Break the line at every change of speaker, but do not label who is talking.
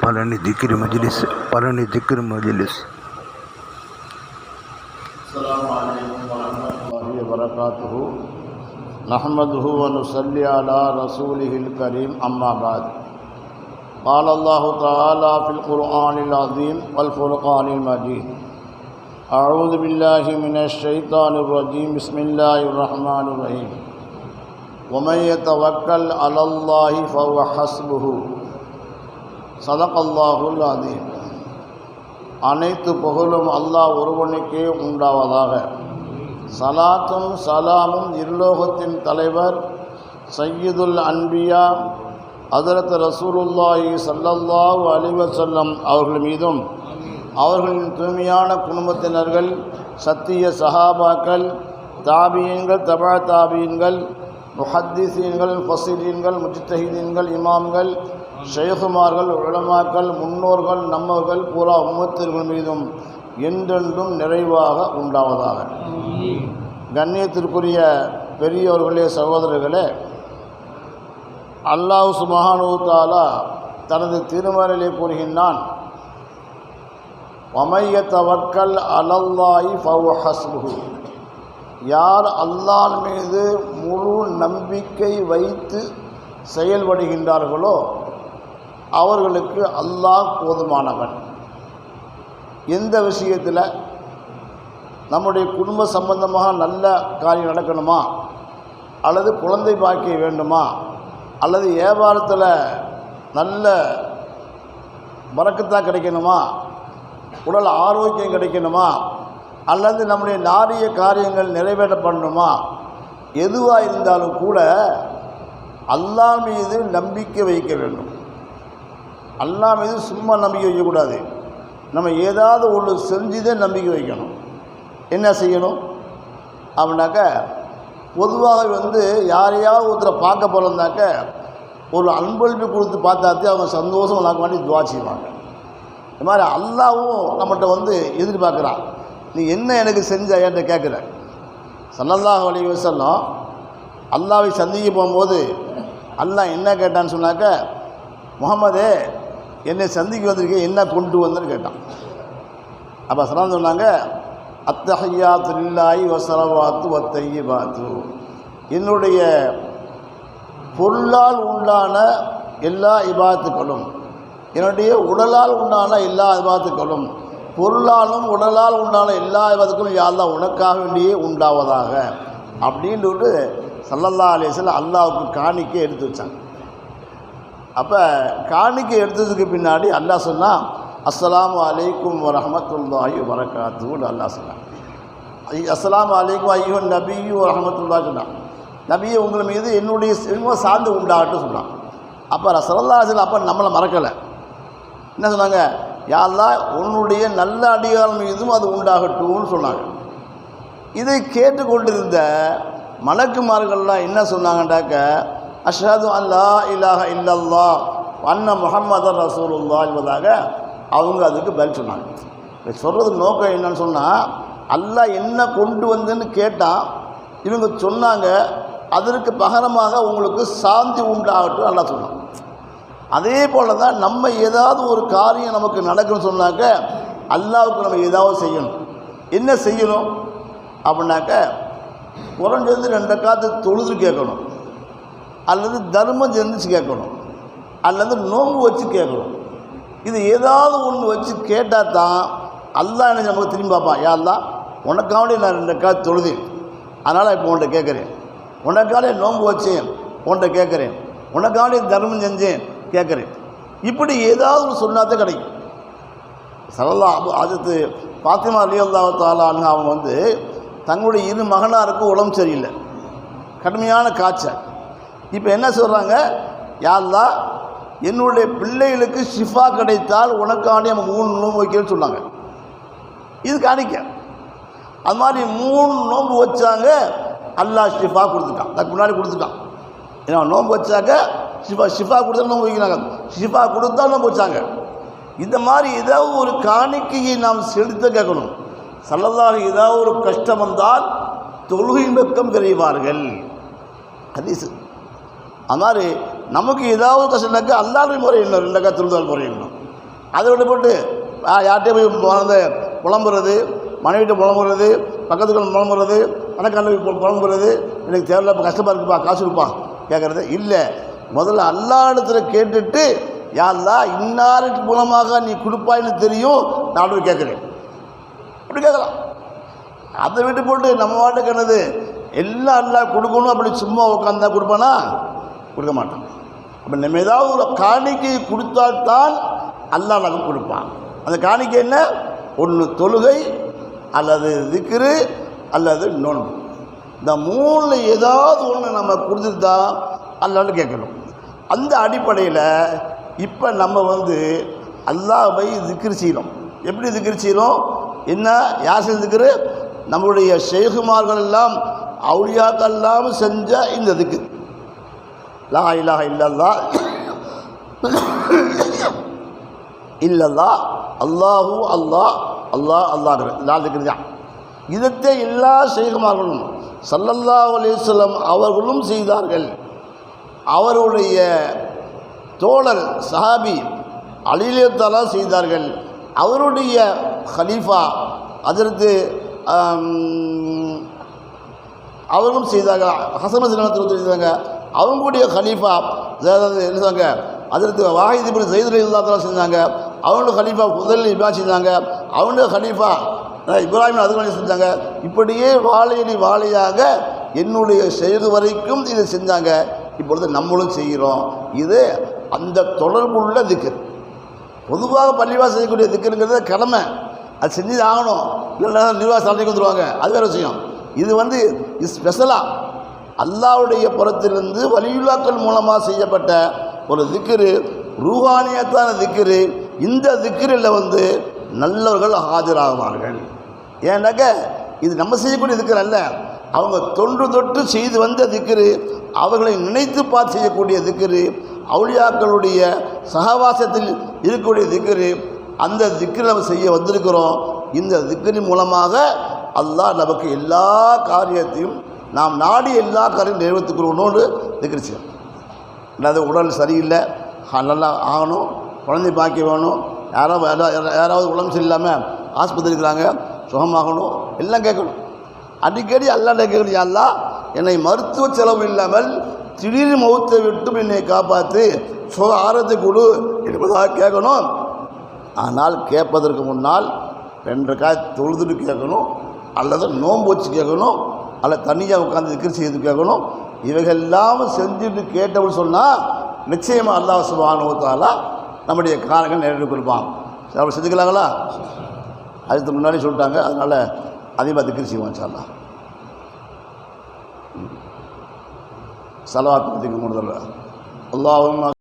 பழனி திக்ர் மஜ்லிஸ்.
السلام عليكم ورحمة الله وبركاته. نحمده ونصلي على رسوله الكريم. أما بعد، قال الله تعالى في القرآن العظيم والفرقان المجيد: أعوذ بالله من الشيطان الرجيم. بسم الله الرحمن الرحيم. ومن يتوكل على الله فهو حسبه. صدق الله العظيم. அனைத்து புகழும் அல்லாஹ் ஒருவனுக்கே உண்டாவதாக. சலாத்தும் சலாமும் இருலோகத்தின் தலைவர் சய்யிதுல் அன்பியா ஹஜ்ரத் ரசூலுல்லாஹி ஸல்லல்லாஹு அலைஹி வஸல்லம் அவர்கள் மீதும், அவர்களின் தூய்மையான குடும்பத்தினர்கள், சத்திய சஹாபாக்கள், தாபியீன்கள், தபா தாபியீன்கள், முஹத்திஸீன்கள், ஃபஸீரீன்கள், முஜ்தஹிதீன்கள், இமாம்கள், ஷைகுமார்கள், உலமாக்கள், முன்னோர்கள், நம்மவர்கள் பூரா உம்மத்திர்கள் மீதும் என்றென்றும் நிறைவாக உண்டாவதாக. கண்ணியத்திற்குரிய பெரியோர்களே, சகோதரர்களே, அல்லாஹ் சுப்ஹானஹு வ தஆலா தனது திருமறையிலே கூறுகின்றான்: வமன் யதவக்கல் அலல்லாஹி ஃபஹுவ ஹஸ்புஹு. யார் அல்லாஹ் மீது முழு நம்பிக்கை வைத்து செயல்படுகின்றார்களோ அவர்களுக்கு அல்லாஹ் போதுமானவன். எந்த விஷயத்தில் நம்முடைய குடும்ப சம்பந்தமாக நல்ல காரியம் நடக்கணுமா, அல்லது குழந்தை பாக்கியம் வேண்டுமா, அல்லது வியாபாரத்தில் நல்ல பரக்கத்தாக கிடைக்கணுமா, உடல் ஆரோக்கியம் கிடைக்கணுமா, அல்லது நம்முடைய நாரிய காரியங்கள் நிறைவேற்றப்படணுமா, எதுவாக இருந்தாலும் கூட அல்லாஹ் மீது நம்பிக்கை வைக்க வேண்டும். அல்லாஹ் மீது சும்மா நம்பிக்கை வைக்கக்கூடாது. நம்ம ஏதாவது ஒன்று செஞ்சுதான் நம்பிக்கை வைக்கணும். என்ன செய்யணும் அப்படின்னாக்க, பொதுவாக யாரையாவது ஒருத்தரை பார்க்க போகிறோம்னாக்க ஒரு அன்பளிப்பு கொடுத்து பார்த்தாத்தே அவங்க சந்தோஷம் நாக்க வேண்டி துவா செய்வாங்க. இந்த மாதிரி அல்லாவும் நம்மகிட்ட எதிர்பார்க்குறான். நீ என்ன எனக்கு செஞ்ச என்கிட்ட கேட்குற. ஸல்லல்லாஹு அலைஹி வஸல்லம் அல்லாவை சந்திக்க போகும்போது அல்லாஹ் என்ன கேட்டான்னு சொன்னாக்க, முஹம்மதே, என்னை சந்திக்க வந்திருக்கேன், என்ன கொண்டு வந்துன்னு கேட்டான். அப்போ சலாம் சொன்னாங்க, அத்தஹிய்யாத்து லில்லாஹி வஸ்ஸலவாத்து வத்தய்யிபாத்து. என்னுடைய பொருளால் உண்டான எல்லா இபாத்துக்களும், என்னுடைய உடலால் உண்டான எல்லா இபாத்துக்களும், பொருளாலும் உடலால் உண்டான எல்லா இபாத்துக்களும் யா அல்லாஹ் உனக்காக வேண்டியே உண்டாவதாக அப்படின்ட்டு ஸல்லல்லாஹு அலைஹி வஸல்லம் அல்லாஹ்வுக்கு காணிக்கை எடுத்து வச்சாங்க. அப்போ காணிக்கை எடுத்ததுக்கு பின்னாடி அல்லாஹ் சொன்னான், அஸ்ஸலாமு அலைக்கும் வரஹ்மத்துல்லாஹி வபரகாத்துஹு. அல்லாஹ் சொன்னான், அஸ்ஸலாமு அலைக்கும் ஐயுஹன் நபியு வரஹ்மத்துல்லாஹி சொன்னான். நபியை உங்கள் மீது என்னுடைய செல்வம் சார்ந்து உண்டாகட்டும் சொன்னான். அப்போ ஸல்லல்லாஹு அலைஹி வஸல்லம் அப்போ நம்மளை மறக்கலை. என்ன சொன்னாங்க? யா அல்லாஹ் உன்னுடைய நல்ல அடியார் மீதும் அது உண்டாகட்டும்னு சொன்னாங்க. இதை கேட்டுக்கொண்டிருந்த மலக்குமார்கள்லாம் என்ன சொன்னாங்கண்டாக்க, அஷ்ஹது அல்லா இலாஹ இல்லல்லாஹ் அன்ன முஹம்மதர் ரசூலுல்லாஹ் என்பதாக அவங்க அதுக்கு பதில் சொன்னாங்க. இப்போ சொல்கிறதுக்கு நோக்கம் என்னன்னு சொன்னால், அல்லாஹ் என்ன கொண்டு வந்துன்னு கேட்டால் இவங்க சொன்னாங்க, அதற்கு பகரமாக உங்களுக்கு சாந்தி உண்டாகட்டும் அல்லாஹ் சொன்னாங்க. அதே போல் தான் நம்ம ஏதாவது ஒரு காரியம் நமக்கு நடக்குன்னு சொன்னாக்க அல்லாஹ்வுக்கு நம்ம ஏதாவது செய்யணும். என்ன செய்யணும் அப்படின்னாக்க, குறைஞ்சது 2 ரக்காத்து தொழுது கேட்கணும், அல்லது தர்மம் செஞ்சிச்சு கேட்கணும், அல்லது நோன்பு வச்சு கேட்கணும். இது ஏதாவது ஒன்று வச்சு கேட்டால் தான் அல்லாஹ் என்ன நமக்கு திரும்பி பார்ப்பான். யா அல்லாஹ் உனக்காண்டி நான் 2 ரக்காத்து தொழுதேன், அதனால் இப்போ உன்கிட்ட கேட்குறேன். உனக்காண்டி நோன்பு வச்சேன், உன்கிட்ட கேட்குறேன். உனக்காண்டி தர்மம் செஞ்சேன், கேட்குறேன். இப்படி ஏதாவது ஒன்று சொன்னாதான் கிடைக்கும். ஸல்லல்லாஹு ஹஜ்ரத் ஃபாத்திமா ரலியல்லாஹு தஆலா அன்ஹா அவங்க தங்களுடைய 2 மகனாருக்கு உடம்பு சரியில்லை, கடுமையான காய்ச்சல். இப்போ என்ன சொல்கிறாங்க? யா அல்லாஹ் என்னுடைய பிள்ளைகளுக்கு ஷிஃபா கிடைத்தால் உனக்காண்டி நம்ம 3 நோன்பு வைக்கிறேன்னு சொன்னாங்க. இது காணிக்க. அது மாதிரி 3 நோன்பு வச்சாங்க, அல்லாஹ் ஷிஃபா கொடுத்துட்டான். அதுக்கு முன்னாடி கொடுத்துட்டான். ஏன்னா நோன்பு வச்சாக்க ஷிஃபா கொடுத்தா நோன்பு வைக்கிறாங்க, ஷிஃபா கொடுத்தா நோன்பு வச்சாங்க. இந்த மாதிரி ஏதாவது ஒரு காணிக்கையை நாம் செலுத்த கேட்கணும். ஸல்லல்லாஹு ஏதாவது ஒரு கஷ்டம் வந்தால் தொழுகையின் பக்கம் விரைவார்கள். ஹதீஸ். அது மாதிரி நமக்கு ஏதாவது கஷ்டம்னாக்கா அல்லாஹ்வுடைய முறை என்ன, 2 ரக்காத் தொழுதால் முறை என்ன. அதை விட்டு போட்டு யார்கிட்டே போய் வந்து புலம்புறது, மனைவிட்ட புலம்புறது, பக்கத்துக்கு புலம்புறது, கணக்கான புலம்புறது, எனக்கு தேவையில்ல, இப்போ கஷ்டமாக இருக்குப்பா, காசு இருப்பா கேட்குறது இல்லை. முதல்ல அல்லாஹ் இடத்துல கேட்டுட்டு, யா அல்லாஹ் இன்னாருக்கு மூலமாக நீ கொடுப்பாயின்னு தெரியும், நான் போய் கேட்குறேன், அப்படி கேட்கலாம். அதை விட்டு போட்டு நம்ம வாட்டுக்கு என்னது எல்லாம் அல்லாஹ் கொடுக்கணும் அப்படி சும்மா உட்காந்தா கொடுப்பானா? கொடுக்க மாட்டான். அப்போ நம்ம ஏதாவது ஒரு காணிக்கை கொடுத்தால்தான் அல்லாஹ் நமக்கு கொடுப்பான். அந்த காணிக்கை என்ன? ஒன்று தொழுகை, அல்லது திக்ரு, அல்லது நோன்பு. இந்த மூணில் ஏதாவது ஒன்று நம்ம கொடுத்துட்டு தான் அல்லாஹ்னு கேட்கணும். அந்த அடிப்படையில் இப்போ நம்ம வந்து அல்லாஹ்வை திக்ரு செய்யணும். எப்படி திக்ரு செய்யணும்? என்ன, யார் செஞ்ச திக்ரு? நம்முடைய ஷேகுமார்கள் எல்லாம், அவுலியாக்கள் எல்லாம் செஞ்ச இந்த திக்ரு, லா இலாஹ இல்லல்லாஹ் இல்லல்லாஹ் அல்லாஹு அல்லாஹ் அல்லாஹ் அல்லாஹ் நாலு திக்ரு தான். இதத்தை எல்லா ஷேகுமார்களும் ஸல்லல்லாஹு அலைஹி வஸல்லம் அவர்களும் செய்தார்கள். அவருடைய தோழர் சஹாபி அலி ரலியல்லாஹு செய்தார்கள். அவருடைய ஹலீஃபா ஹஜ்ரத் அவர்களும் செய்தாங்க. ஹசன் சிலமத்தில் செய்தாங்க. அவங்களுடைய ஹலீஃபா எழுதாங்க ஹஜ்ரத் வாஹித் இப்னு ஸைத் ரலியல்லாஹு செஞ்சாங்க. அவங்களுடைய ஹலீஃபா ஃபுதைல் இப்னு செஞ்சாங்க. அவங்களுடைய ஹலீஃபா இப்ராஹிம் அதுக்கு செஞ்சாங்க. இப்படியே வாழையடி வாழையாக என்னுடைய செய்து வரைக்கும் இதை செஞ்சாங்க. இப்பொழுது நம்மளும் செய்கிறோம். இது அந்த தொடர்புள்ள திக்ர். பொதுவாக பள்ளிவாசல் செய்யக்கூடிய திக்ருங்கிறது கடமை, அது செஞ்சு ஆகணும். இல்லைன்னா நிர்வாக சாலைக்கு வந்துடுவாங்க, அது வேறு விஷயம். இது வந்து ஸ்பெஷலாக அல்லாஹ்வுடைய புறத்திலிருந்து வலியுல்லாக்கள் மூலமாக செய்யப்பட்ட ஒரு திக்ரு, ரூஹானியத்தான திக்ரு. இந்த திக்ரில் வந்து நல்லவர்கள் ஆஜராகுவார்கள். ஏன்னாக்க இது நம்ம செய்யக்கூடிய திக்ர் அல்ல, அவங்க தொன்று தொட்டு செய்து வந்த திக்ரு, அவர்களை நினைத்து பார்த்து செய்யக்கூடிய திக்ரு, அவுலியாக்களுடைய சகவாசத்தில் இருக்கக்கூடிய திக்ரு. அந்த திக்ரை நம்ம செய்ய வந்திருக்கிறோம். இந்த திக்ரின் மூலமாக அல்லாஹ் நமக்கு எல்லா காரியத்தையும் நாம் நாடி எல்லா காரியம் நிறைவேற்றுக்கிறோன்னு திக்ரு செய்யணும். இல்லாத உடல் சரியில்லை, நல்லா ஆகணும், குழந்தை பாக்கி வேணும், யாராவது உடம்பு சரியில்லாமல் ஆஸ்பத்திரி இருக்கிறாங்க, சுகமாகணும், எல்லாம் கேட்கணும். அடிக்கடி அல்லாஹ்ட்ட கேட்கணும், யா அல்லாஹ் என்னை மருத்துவ செலவு இல்லாமல் திடீர்னு மௌத்தை விட்டும் என்னை காப்பாற்று, ஆரோக்கியத்தை கொடு என்பதாக கேட்கணும். ஆனால் கேட்பதற்கு முன்னால் 2 காய் தொழுதுட்டு கேட்கணும், அல்லது நோன்பு வச்சு கேட்கணும், அல்லது தனியாக உட்காந்து திக்ர் செய்து கேட்கணும். இவைகள்லாம் செஞ்சுட்டு கேட்டவன்னு சொன்னால் நிச்சயமாக அல்லாஹ் சுப்ஹானஹு வ தஆலா நம்முடைய காரணங்கள் நிறைவேற்றி கொடுப்பான். அப்படி செஞ்சுக்கலாங்களா? அதுக்கு முன்னாடி சொல்லிட்டாங்க. அதனால் அதிகமாக திக்ர் செய்வோம் இன்ஷா அல்லாஹ். ஸலவாத் பற்றி முதல்ல அல்லாஹும்ம